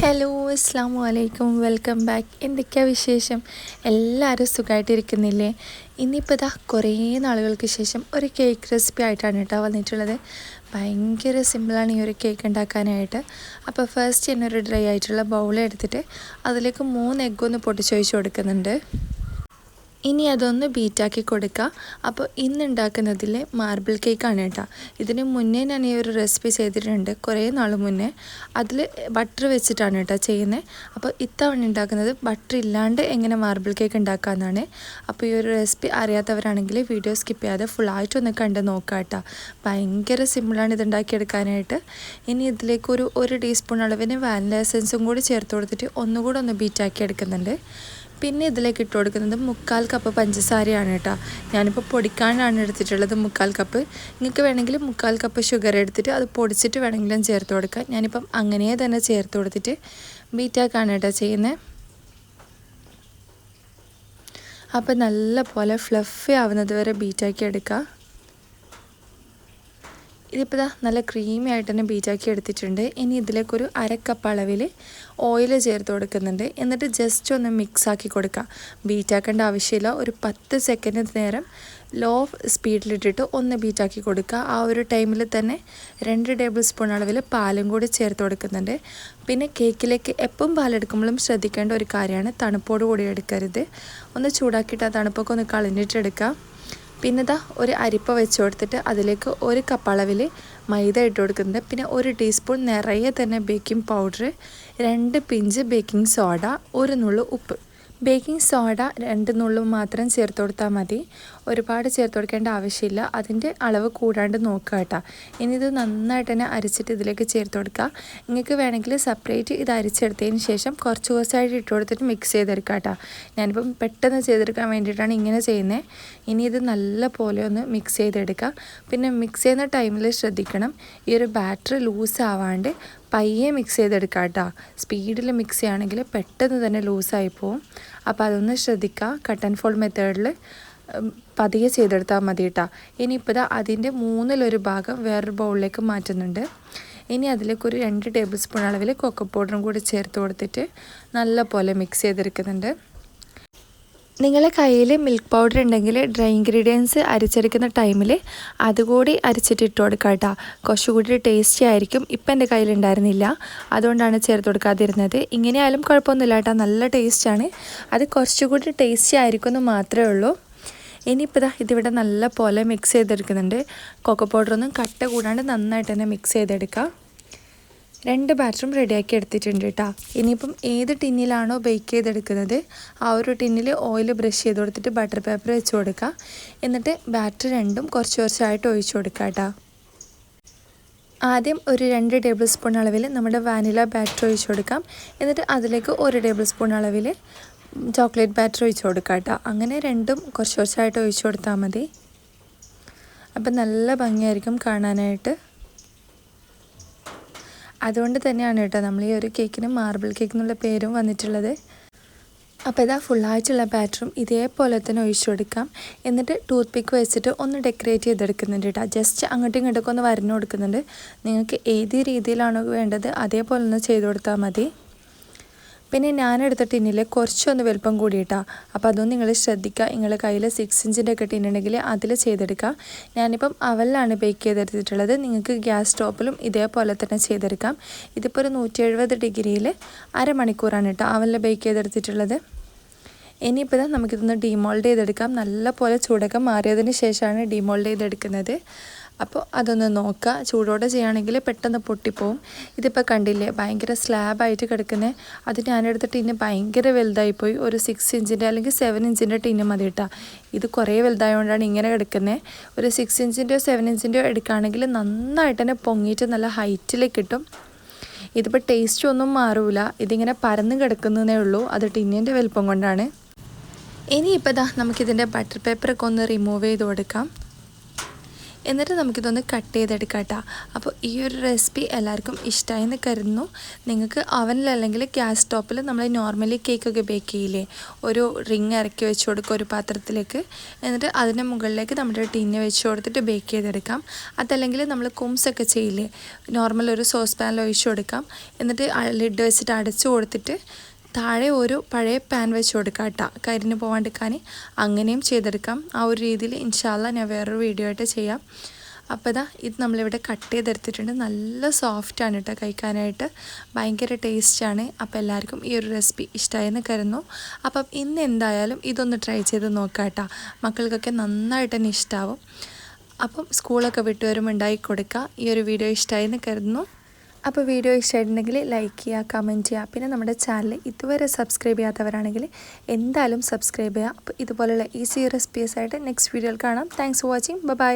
Hello അസ്സാം വലൈക്കും welcome back. എന്തൊക്കെയാണ് വിശേഷം? എല്ലാവരും സുഖമായിട്ടിരിക്കുന്നില്ലേ? ഇന്നിപ്പോൾ ഇതാ കുറേ നാളുകൾക്ക് ശേഷം ഒരു കേക്ക് റെസിപ്പി ആയിട്ടാണ് കേട്ടോ വന്നിട്ടുള്ളത്. ഭയങ്കര സിമ്പിളാണ് ഈ ഒരു കേക്ക് ഉണ്ടാക്കാനായിട്ട്. അപ്പോൾ ഫസ്റ്റ് തന്നെ ഒരു ഡ്രൈ ആയിട്ടുള്ള ബൗൾ എടുത്തിട്ട് അതിലേക്ക് 3 എഗ്ഗ് ഒന്ന് പൊട്ടിച്ചൊഴിച്ച് കൊടുക്കുന്നുണ്ട്. ഇനി അതൊന്ന് ബീറ്റാക്കി കൊടുക്കുക. അപ്പോൾ ഇന്ന് ഉണ്ടാക്കുന്നതിൽ മാർബിൾ കേക്കാണ് കേട്ടോ. ഇതിന് മുന്നേ ഞാൻ ഈ ഒരു റെസിപ്പി ചെയ്തിട്ടുണ്ട് കുറേ നാൾ മുന്നേ. അതിൽ ബട്ടർ വെച്ചിട്ടാണ് കേട്ടോ ചെയ്യുന്നത്. അപ്പോൾ ഇത്തവണ ഉണ്ടാക്കുന്നത് ബട്ടർ ഇല്ലാണ്ട് എങ്ങനെ മാർബിൾ കേക്ക് ഉണ്ടാക്കാമെന്നാണ്. അപ്പോൾ ഈ ഒരു റെസിപ്പി അറിയാത്തവരാണെങ്കിൽ വീഡിയോ സ്കിപ്പ് ചെയ്യാതെ ഫുള്ളായിട്ടൊന്ന് കണ്ട് നോക്കാം കേട്ടോ. ഭയങ്കര സിമ്പിളാണ് ഇത് ഉണ്ടാക്കിയെടുക്കാനായിട്ട്. ഇനി ഇതിലേക്ക് ഒരു ടീസ്പൂൺ അളവിന് വാനില എസൻസും കൂടി ചേർത്ത് കൊടുത്തിട്ട് ഒന്നുകൂടെ ഒന്ന് ബീറ്റാക്കി എടുക്കുന്നുണ്ട്. പിന്നെ ഇതിലേക്ക് ഇട്ട് കൊടുക്കുന്നത് 3/4 കപ്പ് പഞ്ചസാരയാണ് കേട്ടോ. ഞാനിപ്പോൾ പൊടിക്കാനാണ് എടുത്തിട്ടുള്ളത് 3/4 കപ്പ്. നിങ്ങൾക്ക് വേണമെങ്കിൽ 3/4 കപ്പ് ഷുഗർ എടുത്തിട്ട് അത് പൊടിച്ചിട്ട് വേണമെങ്കിലും ചേർത്ത് കൊടുക്കാം. ഞാനിപ്പം അങ്ങനെ തന്നെ ചേർത്ത് കൊടുത്തിട്ട് ബീറ്റാക്കാണ് കേട്ടോ ചെയ്യുന്നത്. അപ്പോൾ നല്ല പോലെ ഫ്ലഫി ആവുന്നത് വരെ ബീറ്റാക്കി എടുക്കുക. ഇതിപ്പോൾ നല്ല ക്രീമി ആയിട്ട് തന്നെ ബീറ്റാക്കി എടുത്തിട്ടുണ്ട്. ഇനി ഇതിലേക്കൊരു 1/2 കപ്പ് അളവിൽ ഓയിൽ ചേർത്ത് കൊടുക്കുന്നുണ്ട്. എന്നിട്ട് ജസ്റ്റ് ഒന്ന് മിക്സാക്കി കൊടുക്കുക. ബീറ്റാക്കേണ്ട ആവശ്യമില്ല. ഒരു 10 സെക്കൻഡ് നേരം ലോ സ്പീഡിലിട്ടിട്ട് ഒന്ന് ബീറ്റാക്കി കൊടുക്കുക. ആ ഒരു ടൈമിൽ തന്നെ 2 ടേബിൾ സ്പൂൺ അളവിൽ പാലും കൂടി ചേർത്ത് കൊടുക്കുന്നുണ്ട്. പിന്നെ കേക്കിലേക്ക് എപ്പം പാലെടുക്കുമ്പോഴും ശ്രദ്ധിക്കേണ്ട ഒരു കാര്യമാണ്, തണുപ്പോട് കൂടി എടുക്കരുത്. ഒന്ന് ചൂടാക്കിയിട്ട് ആ തണുപ്പൊക്കെ ഒന്ന് കളഞ്ഞിട്ടെടുക്കുക. പിന്നെ ഒരു അരിപ്പ വെച്ച് കൊടുത്തിട്ട് അതിലേക്ക് 1 കപ്പ് അളവിൽ മൈദ ഇട്ട് കൊടുക്കുന്നുണ്ട്. പിന്നെ 1 ടീസ്പൂൺ നിറയെ തന്നെ baking powder, 2 pinch baking soda, 1 നുള്ളു ഉപ്പ്. ബേക്കിംഗ് സോഡ 2 നുള്ളു മാത്രം ചേർത്ത് കൊടുത്താൽ മതി. ഒരുപാട് ചേർത്ത് കൊടുക്കേണ്ട ആവശ്യമില്ല. അതിൻ്റെ അളവ് കൂടാണ്ട് നോക്കുക കേട്ടോ. ഇനി ഇത് നന്നായിട്ട് തന്നെ അരിച്ചിട്ട് ഇതിലേക്ക് ചേർത്ത് കൊടുക്കുക. നിങ്ങൾക്ക് വേണമെങ്കിൽ സെപ്പറേറ്റ് ഇത് അരിച്ചെടുത്തതിന് ശേഷം കുറച്ചായിട്ട് ഇട്ട് കൊടുത്തിട്ട് മിക്സ് ചെയ്തെടുക്കുക കേട്ടോ. ഞാനിപ്പം പെട്ടെന്ന് ചെയ്തെടുക്കാൻ വേണ്ടിയിട്ടാണ് ഇങ്ങനെ ചെയ്യുന്നത്. ഇനി ഇത് നല്ല പോലെ ഒന്ന് മിക്സ് ചെയ്തെടുക്കുക. പിന്നെ മിക്സ് ചെയ്യുന്ന ടൈമിൽ ശ്രദ്ധിക്കണം, ഈ ഒരു ബാറ്റർ ലൂസ് ആവാണ്ട് പയ്യെ മിക്സ് ചെയ്തെടുക്കുക കേട്ടോ. സ്പീഡിൽ മിക്സ് ചെയ്യുകയാണെങ്കിൽ പെട്ടെന്ന് തന്നെ ലൂസായി പോവും. അപ്പോൾ അതൊന്ന് ശ്രദ്ധിക്കുക. കട്ട് ആൻഡ് ഫോൾഡ് മെത്തേഡിൽ പതിയെ ചെയ്തെടുത്താൽ മതി കേട്ടോ. ഇനിയിപ്പോൾ അതിൻ്റെ 1/3 ഭാഗം വേറൊരു ബൗളിലേക്ക് മാറ്റുന്നുണ്ട്. ഇനി അതിലേക്ക് ഒരു 2 ടേബിൾ സ്പൂൺ അളവിൽ കൊക്കോ പൗഡറും കൂടി ചേർത്ത് കൊടുത്തിട്ട് നല്ല പോലെ മിക്സ് ചെയ്തെടുക്കുന്നുണ്ട്. നിങ്ങളുടെ കയ്യിൽ മിൽക്ക് പൗഡർ ഉണ്ടെങ്കിൽ ഡ്രൈ ഇൻഗ്രീഡിയൻസ് അരിച്ചെടുക്കുന്ന ടൈമിൽ അതുകൂടി അരിച്ചിട്ട് ഇട്ട് കൊടുക്കുക കേട്ടോ. കുറച്ചുകൂടി ടേസ്റ്റി ആയിരിക്കും. ഇപ്പം എൻ്റെ കയ്യിലുണ്ടായിരുന്നില്ല, അതുകൊണ്ടാണ് ചേർത്ത് കൊടുക്കാതിരുന്നത്. ഇങ്ങനെയായാലും കുഴപ്പമൊന്നുമില്ല കേട്ടോ, നല്ല ടേസ്റ്റാണ്. അത് കുറച്ചുകൂടി ടേസ്റ്റി ആയിരിക്കും എന്ന് മാത്രമേ ഉള്ളൂ. ഇനിയിപ്പോൾ ഇതിവിടെ നല്ല പോലെ മിക്സ് ചെയ്തെടുക്കുന്നുണ്ട്. കൊക്കോ പൗഡറൊന്നും കട്ട കൂടാണ്ട് നന്നായിട്ട് തന്നെ മിക്സ് ചെയ്തെടുക്കുക. 2 ബാറ്ററും റെഡിയാക്കി എടുത്തിട്ടുണ്ട് കേട്ടോ. ഇനിയിപ്പം ഏത് ടിന്നിലാണോ ബേക്ക് ചെയ്തെടുക്കുന്നത് ആ ഒരു ടിന്നിൽ ഓയിൽ ബ്രഷ് ചെയ്ത് കൊടുത്തിട്ട് ബട്ടർ പേപ്പർ വെച്ച് കൊടുക്കുക. എന്നിട്ട് ബാറ്റർ രണ്ടും കുറച്ചായിട്ട് ഒഴിച്ചു കൊടുക്കുക കേട്ടോ. ആദ്യം ഒരു 2 ടേബിൾ സ്പൂൺ അളവിൽ നമ്മുടെ വാനില ബാറ്റർ ഒഴിച്ചു കൊടുക്കാം. എന്നിട്ട് അതിലേക്ക് 1 ടേബിൾ സ്പൂൺ അളവിൽ ചോക്ലേറ്റ് ബാറ്റർ ഒഴിച്ചു കൊടുക്കുക കേട്ടോ. അങ്ങനെ രണ്ടും കുറച്ചായിട്ട് ഒഴിച്ചു കൊടുത്താൽ മതി. അപ്പം നല്ല ഭംഗിയായിരിക്കും കാണാനായിട്ട്. അതുകൊണ്ട് തന്നെയാണ് കേട്ടോ നമ്മൾ ഈ ഒരു കേക്കിന് മാർബിൾ കേക്ക് എന്നുള്ള പേരും വന്നിട്ടുള്ളത്. അപ്പോൾ ഫുള്ളായിട്ടുള്ള ബാറ്ററും ഇതേപോലെ തന്നെ ഒഴിച്ചു കൊടുക്കാം. എന്നിട്ട് ടൂത്ത് പിക്ക് വെച്ചിട്ട് ഒന്ന് ഡെക്കറേറ്റ് ചെയ്തെടുക്കുന്നുണ്ട് കേട്ടോ. ജസ്റ്റ് അങ്ങോട്ടും ഇങ്ങോട്ടൊക്കെ ഒന്ന് വരഞ്ഞു കൊടുക്കുന്നുണ്ട്. നിങ്ങൾക്ക് ഏത് രീതിയിലാണോ വേണ്ടത് അതേപോലെ ഒന്ന് ചെയ്ത് കൊടുത്താൽ മതി. പിന്നെ ഞാനെടുത്ത ടിന്നിൽ കുറച്ചൊന്ന് വലുപ്പം കൂടിയിട്ടാണ്. അപ്പോൾ അതൊന്നും നിങ്ങൾ ശ്രദ്ധിക്കുക. നിങ്ങളുടെ കയ്യിൽ 6 ഇഞ്ചിൻ്റെ ഒക്കെ ടിന്നുണ്ടെങ്കിൽ അതിൽ ചെയ്തെടുക്കുക. ഞാനിപ്പം അവലിലാണ് ബേക്ക് ചെയ്തെടുത്തിട്ടുള്ളത്. നിങ്ങൾക്ക് ഗ്യാസ് സ്റ്റോപ്പിലും ഇതേപോലെ തന്നെ ചെയ്തെടുക്കാം. ഇതിപ്പോൾ ഒരു 170 ഡിഗ്രിയിൽ അരമണിക്കൂറാണ് കേട്ടോ അവലിൽ ബേക്ക് ചെയ്തെടുത്തിട്ടുള്ളത്. ഇനിയിപ്പോൾ നമുക്കിതൊന്ന് ഡീമോൾഡ് ചെയ്തെടുക്കാം. നല്ല പോലെ ചൂടൊക്കെ മാറിയതിന് ശേഷമാണ് ഡീമോൾഡ് ചെയ്തെടുക്കുന്നത്. അപ്പോൾ അതൊന്ന് നോക്കുക. ചൂടോടെ ചെയ്യുകയാണെങ്കിൽ പെട്ടെന്ന് പൊട്ടിപ്പോവും. ഇതിപ്പോൾ കണ്ടില്ലേ, ഭയങ്കര സ്ലാബായിട്ട് കിടക്കുന്നത്. അത് ഞാനെടുത്ത ടിന്ന് ഭയങ്കര വലുതായിപ്പോയി. ഒരു 6 ഇഞ്ചിൻ്റെ അല്ലെങ്കിൽ 7 ഇഞ്ചിൻ്റെ ടിന്ന് മതി കേട്ടോ. ഇത് കുറേ വലുതായതുകൊണ്ടാണ് ഇങ്ങനെ കിടക്കുന്നത്. ഒരു 6 ഇഞ്ചിൻ്റെയോ 7 ഇഞ്ചിൻ്റെയോ എടുക്കുകയാണെങ്കിൽ നന്നായിട്ട് തന്നെ പൊങ്ങിയിട്ട് നല്ല ഹൈറ്റിൽ കിട്ടും. ഇതിപ്പോൾ ടേസ്റ്റ് ഒന്നും മാറില്ല. ഇതിങ്ങനെ പരന്ന് കിടക്കുന്നതേ ഉള്ളൂ. അത് ടിന്നിൻ്റെ വലുപ്പം കൊണ്ടാണ്. ഇനിയിപ്പോൾ നമുക്കിതിൻ്റെ ബട്ടർ പേപ്പറൊക്കെ ഒന്ന് റിമൂവ് ചെയ്ത് കൊടുക്കാം. എന്നിട്ട് നമുക്കിതൊന്ന് കട്ട് ചെയ്തെടുക്കാം കേട്ടോ. അപ്പോൾ ഈ ഒരു റെസിപ്പി എല്ലാവർക്കും ഇഷ്ടമായി എന്ന് കരുതുന്നു. നിങ്ങൾക്ക് അവനിലല്ലെങ്കിൽ ഗ്യാസ് സ്റ്റോപ്പിൽ നമ്മൾ നോർമലി കേക്കൊക്കെ ബേക്ക് ചെയ്യില്ലേ, ഒരു റിങ് ഇറക്കി വെച്ച് കൊടുക്കുക ഒരു പാത്രത്തിലേക്ക്. എന്നിട്ട് അതിൻ്റെ മുകളിലേക്ക് നമ്മുടെ ടിന്ന് വെച്ച് കൊടുത്തിട്ട് ബേക്ക് ചെയ്തെടുക്കാം. അതല്ലെങ്കിൽ നമ്മൾ കുംസൊക്കെ ചെയ്യില്ലേ, നോർമൽ ഒരു സോസ് പാനിൽ ഒഴിച്ച് കൊടുക്കാം. എന്നിട്ട് ലിഡ് വെച്ചിട്ട് അടച്ചു കൊടുത്തിട്ട് താഴെ ഒരു പഴയ പാൻ വെച്ച് കൊടുക്കാം കേട്ടോ, കരിഞ്ഞ് പോകാണ്ടിരിക്കാൻ. അങ്ങനെയും ചെയ്തെടുക്കാം. ആ ഒരു രീതിയിൽ ഇൻഷാ അല്ലാ ഞാൻ വേറൊരു വീഡിയോ ആയിട്ട് ചെയ്യാം. അപ്പോൾ ഇതാ ഇത് നമ്മളിവിടെ കട്ട് ചെയ്തെടുത്തിട്ടുണ്ട്. നല്ല സോഫ്റ്റാണ് കേട്ടോ, കഴിക്കാനായിട്ട് ഭയങ്കര ടേസ്റ്റാണ്. അപ്പോൾ എല്ലാവർക്കും ഈ ഒരു റെസിപ്പി ഇഷ്ടമായെന്ന് കരുതുന്നു. അപ്പം ഇന്ന് എന്തായാലും ഇതൊന്ന് ട്രൈ ചെയ്ത് നോക്കാം കേട്ടോ. മക്കൾക്കൊക്കെ നന്നായിട്ട് തന്നെ ഇഷ്ടമാവും. അപ്പം സ്കൂളൊക്കെ വിട്ട് വരുമ്പോൾ ഉണ്ടാക്കി കൊടുക്കുക. ഈ ഒരു വീഡിയോ ഇഷ്ടമായെന്ന് കരുതുന്നു. അപ്പോൾ വീഡിയോ ഇഷ്ടമായിട്ടുണ്ടെങ്കിൽ ലൈക്ക് ചെയ്യുക, കമൻറ്റ് ചെയ്യുക. പിന്നെ നമ്മുടെ ചാനൽ ഇതുവരെ സബ്സ്ക്രൈബ് ചെയ്യാത്തവരാണെങ്കിൽ എന്തായാലും സബ്സ്ക്രൈബ് ചെയ്യുക. അപ്പോൾ ഇതുപോലെയുള്ള ഈസി റെസിപ്പീസായിട്ട് നെക്സ്റ്റ് വീഡിയോയിൽ കാണാം. Thanks for watching. ബൈ.